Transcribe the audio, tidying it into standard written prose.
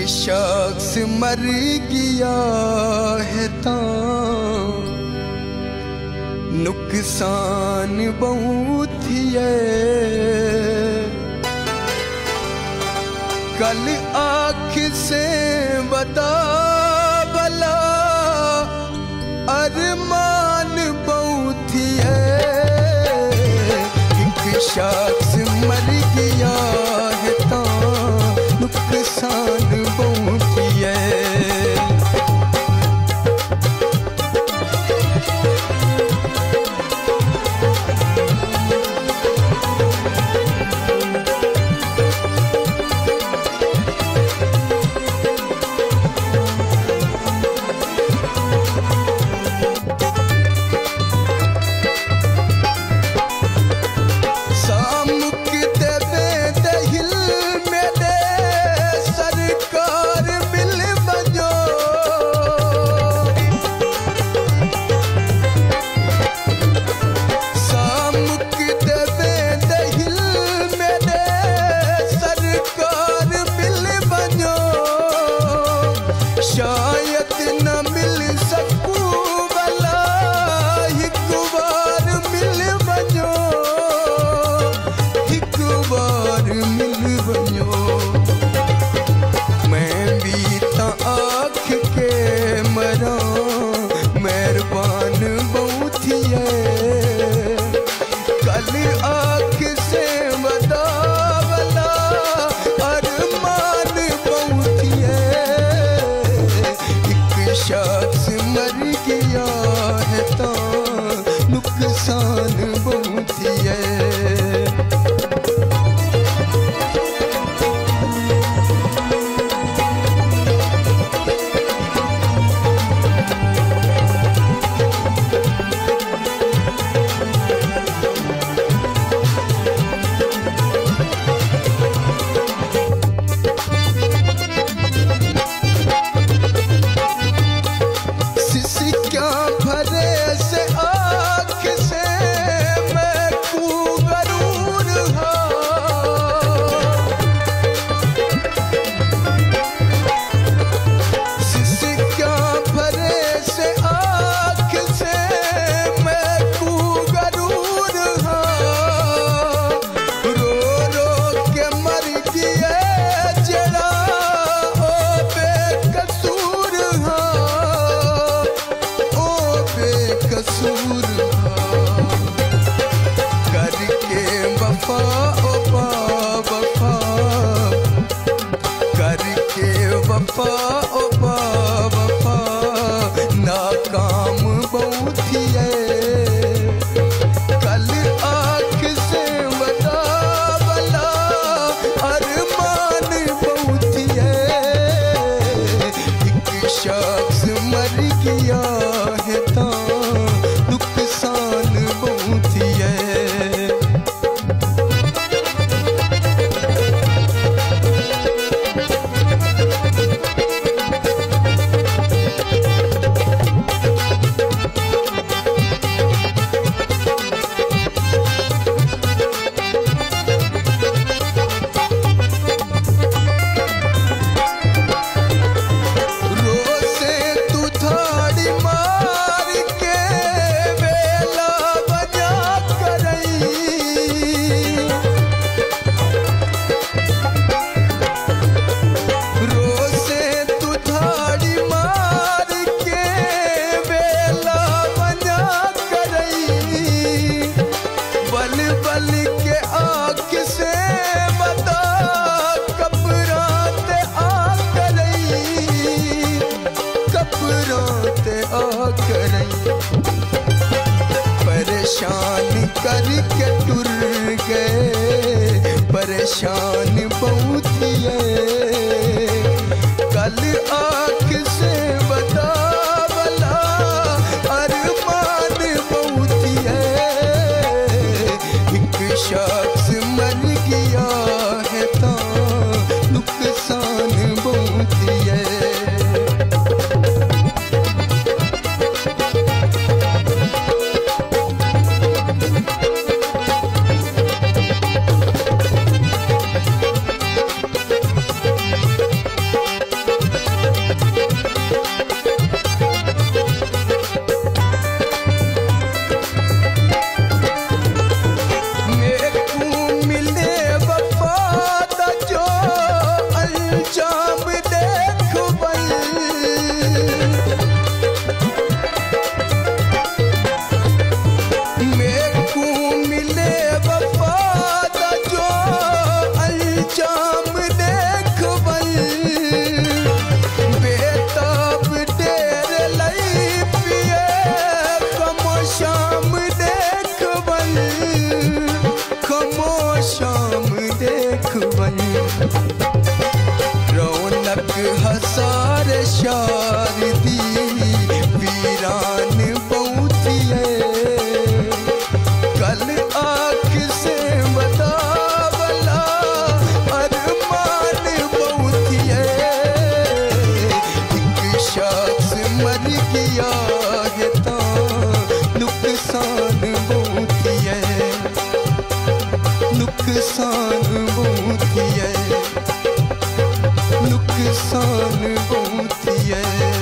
शख्स मर गया है तां नुकसान बहुत है। कल आँख से बता भला अरमान बहुत है। एक शख्स मर गया है तां नुकसान बहुत है। शायद न मिल सकूं भला एक बार मिल वञो, एक बार मिल वञो। मैं भी तां आँख के मरां मेहरबान बहुत है। कल आँख से बता भला अरमान बहुत है। शख्स मर गया है तां नुकसान बहुत है। करके वफा ओ वफा करके वफा ओ वफा नाकाम बहुत है। कल आँख से बता भला अरमान बहुत है। एक शख्स मर गया है तां नुकसान बहुत है। परेशान करके टुर गए परेशान बहुत है। कल आँख से बता भला अरमान बहुत है। एक शख्स मर गया है तां नुकसान बहुत है। शाम देखबन रौनक हसार शार दी वीरान बहुतिए कल आँख से बतावला अरमान बहुतिए एक शख्स मर गया है तां नुकसान बहुतिए नुकसान बहुतिए नुकसान बहुतिए।